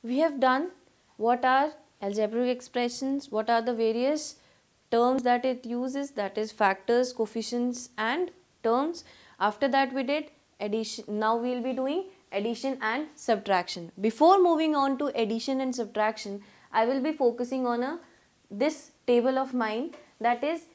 we have done what are algebraic expressions, what are the various terms that it uses, that is factors, coefficients and terms. After that we did addition. Now we will be doing addition and subtraction. Before moving on to addition and subtraction, I will be focusing on this table of mine, that is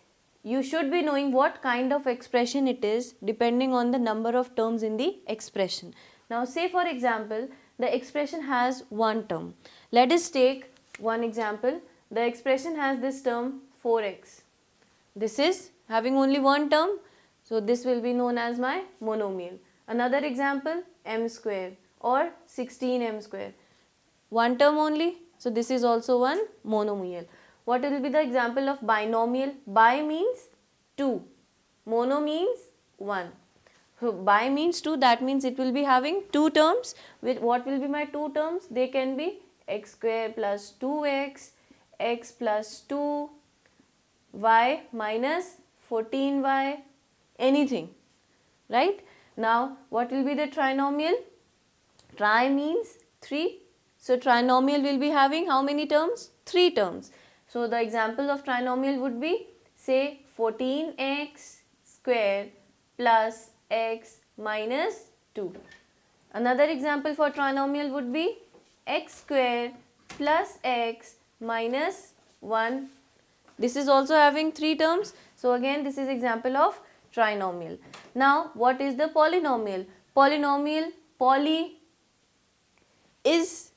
you should be knowing what kind of expression it is depending on the number of terms in the expression. Now say for example the expression has one term. Let us take one example. The expression has this term 4x. This is having only one term, so this will be known as my monomial. Another example, m square or 16m square. One term only, so this is also one monomial. What will be the example of binomial? Bi means 2, mono means 1. So bi means 2, that means it will be having two terms. With what will be my two terms? They can be x square plus 2x, x plus 2, y minus 14y, anything, right? Now what will be the trinomial? Tri means 3. So trinomial will be having how many terms? 3 terms. So the example of trinomial would be, say 14x square plus x minus 2. Another example for trinomial would be x square plus x minus 1. This is also having 3 terms. So again this is example of trinomial. Now what is the polynomial? Polynomial, poly is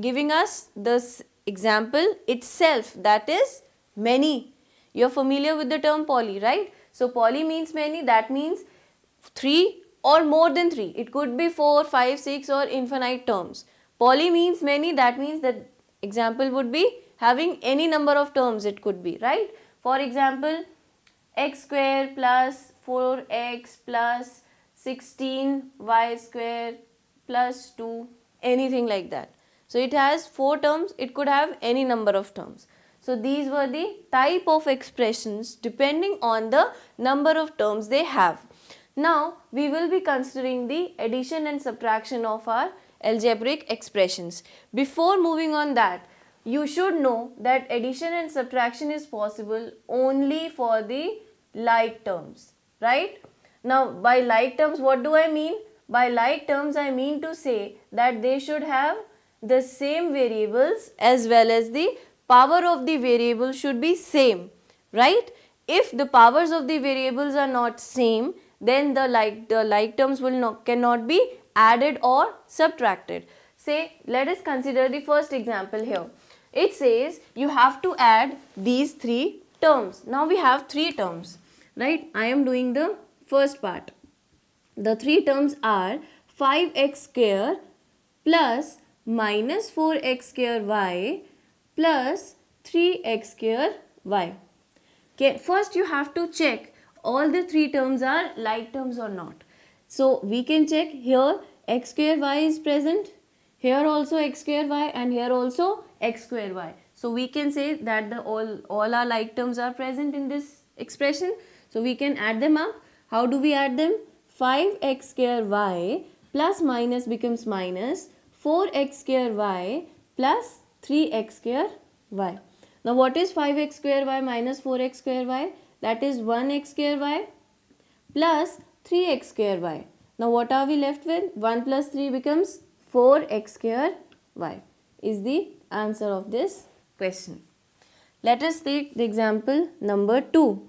giving us this example itself, that is many. You are familiar with the term poly, right? So poly means many, that means 3 or more than 3. It could be 4, 5, 6 or infinite terms. Poly means many, that means that example would be having any number of terms it could be, right? For example, x square plus 4x plus 16y square plus 2, anything like that. So it has 4 terms, it could have any number of terms. So these were the type of expressions depending on the number of terms they have. Now we will be considering the addition and subtraction of our algebraic expressions. Before moving on that, you should know that addition and subtraction is possible only for the like terms, right? Now by like terms, what do I mean? By like terms I mean to say that they should have the same variables as well as the power of the variable should be same, right? If the powers of the variables are not same, then the like terms cannot be added or subtracted. Say let us consider the first example here. It says you have to add these 3 terms. Now we have 3 terms, right? I am doing the first part. The 3 terms are 5x square plus minus 4x square y plus 3x square y. Okay, first you have to check all the 3 terms are like terms or not. So we can check here x square y is present, here also x square y and here also x square y. So we can say that all our like terms are present in this expression. So we can add them up. How do we add them? 5x square y plus minus becomes minus 4x square y plus 3x square y. Now what is 5x square y minus 4x square y? That is 1x square y plus 3x square y. Now what are we left with? 1 plus 3 becomes 4x square y is the answer of this question. Let us take the example number 2.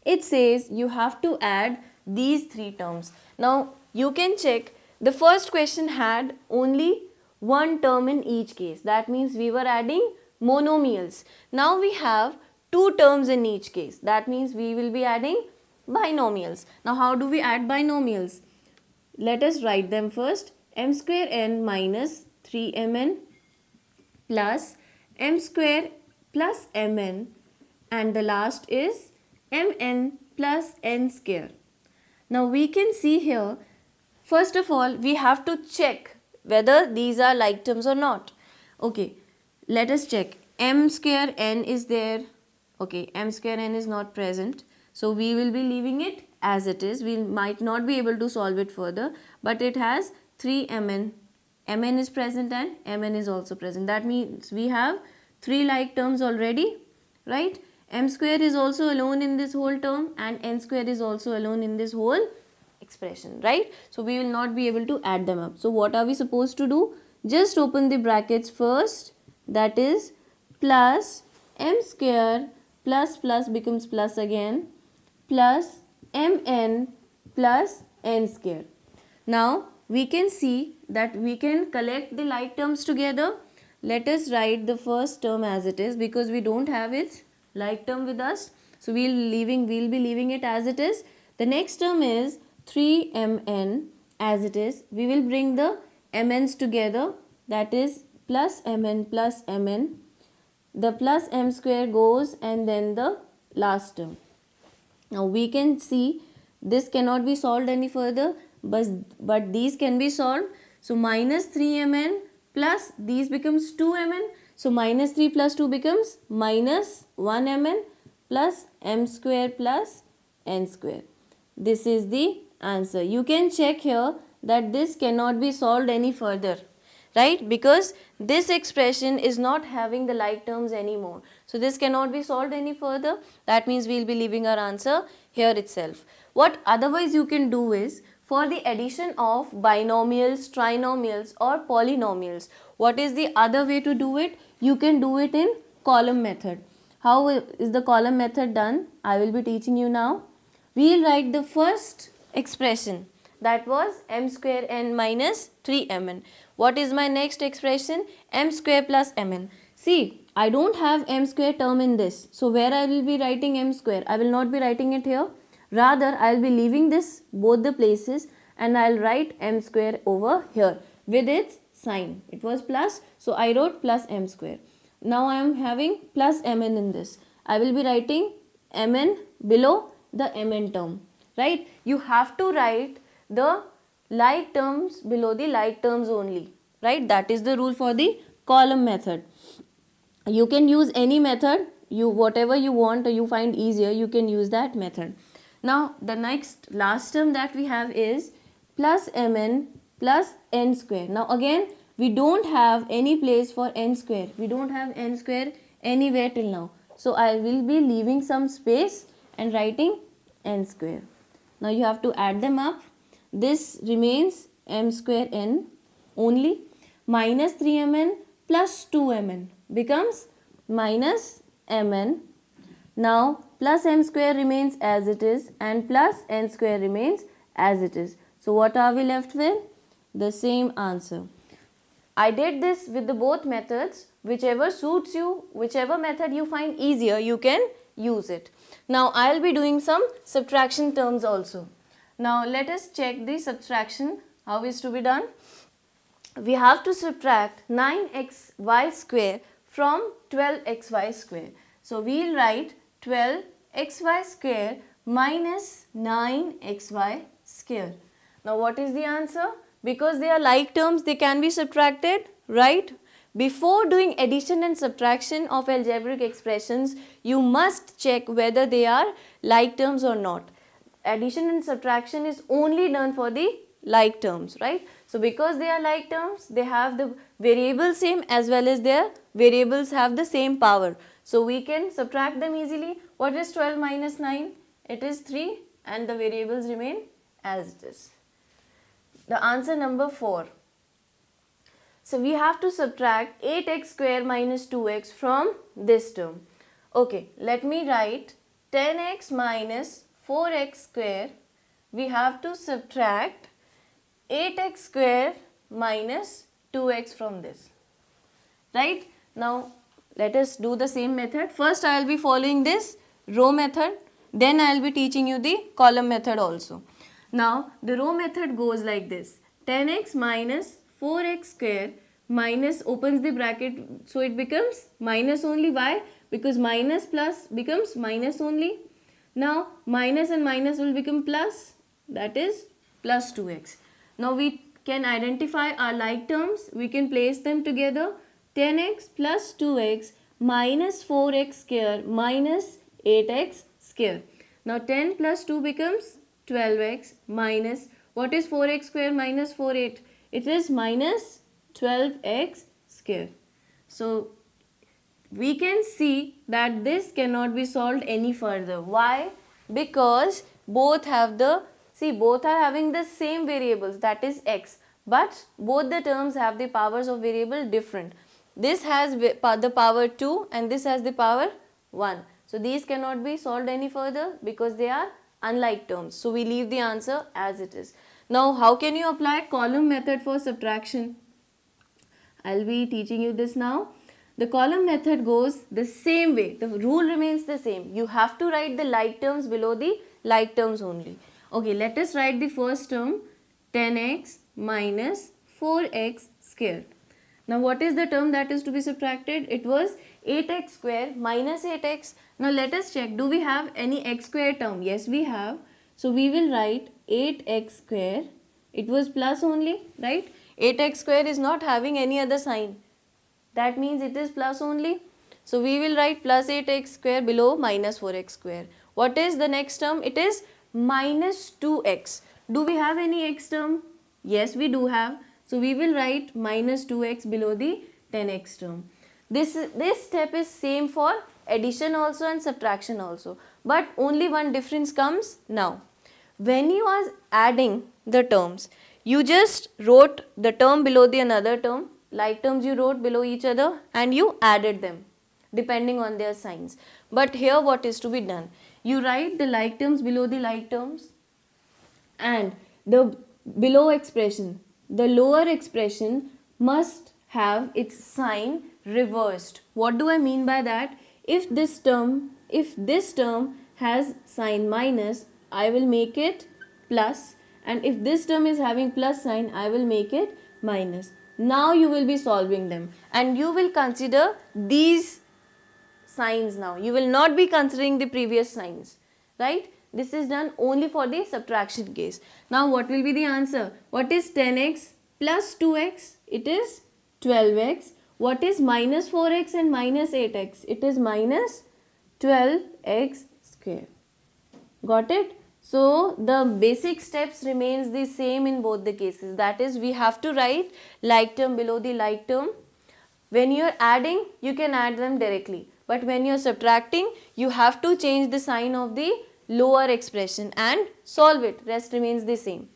It says you have to add these 3 terms. Now you can check, the first question had only one term in each case. That means we were adding monomials. Now we have 2 terms in each case. That means we will be adding binomials. Now how do we add binomials? Let us write them first. M square n minus 3mn plus m square plus mn, and the last is mn plus n square. Now we can see here, first of all we have to check whether these are like terms or not. Okay, let us check. M square n is there. Okay, m square n is not present. So we will be leaving it as it is. We might not be able to solve it further, but it has 3mn mn is present and mn is also present. That means we have 3 like terms already, right? M square is also alone in this whole term and n square is also alone in this whole expression, right? So we will not be able to add them up. So what are we supposed to do? Just open the brackets first, that is plus m square plus plus becomes plus again, plus mn plus n square. Now we can see that we can collect the like terms together. Let us write the first term as it is because we don't have its like term with us. So we'll be leaving it as it is. The next term is 3mn as it is. We will bring the mn's together, that is plus mn plus mn. The plus m square goes and then the last term. Now we can see this cannot be solved any further, but these can be solved. So minus 3mn plus these becomes 2mn. So minus 3 plus 2 becomes minus 1mn plus m square plus n square. This is the answer. You can check here that this cannot be solved any further, right? Because this expression is not having the like terms anymore. So this cannot be solved any further. That means we will be leaving our answer here itself. What otherwise you can do is, for the addition of binomials, trinomials or polynomials, what is the other way to do it? You can do it in column method. How is the column method done? I will be teaching you now. We will write the first expression, that was m square n minus 3mn. What is my next expression? M square plus mn. See, I don't have m square term in this. So where I will be writing m square? I will not be writing it here. Rather, I will be leaving this both the places and I will write m square over here with its sign. It was plus, so I wrote plus m square. Now I am having plus mn in this. I will be writing mn below the mn term, right? You have to write the like terms below the like terms only, right? That is the rule for the column method. You can use any method, whatever you want or you find easier, you can use that method. Now the next last term that we have is plus mn plus n square. Now again we don't have any place for n square. We don't have n square anywhere till now. So I will be leaving some space and writing n square. Now you have to add them up. This remains m square n only, minus 3mn plus 2mn becomes minus mn. Now plus m square remains as it is and plus n square remains as it is. So what are we left with? The same answer. I did this with the both methods. Whichever suits you, whichever method you find easier, you can use it. Now I will be doing some subtraction terms also. Now let us check the subtraction, how is to be done. We have to subtract 9xy square from 12xy square. So we will write 12xy square minus 9xy square. Now what is the answer? Because they are like terms, they can be subtracted, right? Before doing addition and subtraction of algebraic expressions, you must check whether they are like terms or not. Addition and subtraction is only done for the like terms, right? So because they are like terms, they have the variables same as well as their variables have the same power. So we can subtract them easily. What is 12 minus 9? It is 3 and the variables remain as it is. The answer number 4. So we have to subtract 8x square minus 2x from this term. Okay, let me write 10x minus 4x square. We have to subtract 8x square minus 2x from this. Right? Now let us do the same method. First I will be following this row method. Then I will be teaching you the column method also. Now the row method goes like this. 10x minus 4x square minus opens the bracket, so it becomes minus only. Why? Because minus plus becomes minus only. Now minus and minus will become plus, that is plus 2x. Now we can identify our like terms, we can place them together. 10x plus 2x minus 4x square minus 8x square. Now 10 plus 2 becomes 12x minus, what is 4x square minus 4, 8? It is minus 12x square. So we can see that this cannot be solved any further. Why? Because both have both are having the same variables, that is x, but both the terms have the powers of variable different. This has the power 2 and this has the power 1. So these cannot be solved any further because they are unlike terms. So we leave the answer as it is. Now how can you apply column method for subtraction? I'll be teaching you this now. The column method goes the same way. The rule remains the same. You have to write the like terms below the like terms only. Okay, let us write the first term, 10x minus 4x squared. Now what is the term that is to be subtracted? It was 8x square minus 8x. Now let us check, do we have any x square term? Yes, we have. So we will write 8x square. It was plus only, right? 8x square is not having any other sign. That means it is plus only. So we will write plus 8x square below minus 4x square. What is the next term? It is minus 2x. Do we have any x term? Yes, we do have. So we will write minus 2x below the 10x term. This step is same for addition also and subtraction also. But only one difference comes now. When you are adding the terms, you just wrote the term below the another term, like terms you wrote below each other and you added them depending on their signs. But here what is to be done? You write the like terms below the like terms and the below expression, the lower expression must have its sign reversed. What do I mean by that? If this term has sign minus, I will make it plus, and if this term is having plus sign, I will make it minus. Now you will be solving them and you will consider these signs now. You will not be considering the previous signs, right? This is done only for the subtraction case. Now what will be the answer? What is 10x plus 2x? It is 12x. What is minus 4x and minus 8x? It is minus 12x square. Got it? So the basic steps remains the same in both the cases. That is, we have to write like term below the like term. When you are adding, you can add them directly. But when you are subtracting, you have to change the sign of the lower expression and solve it. Rest remains the same.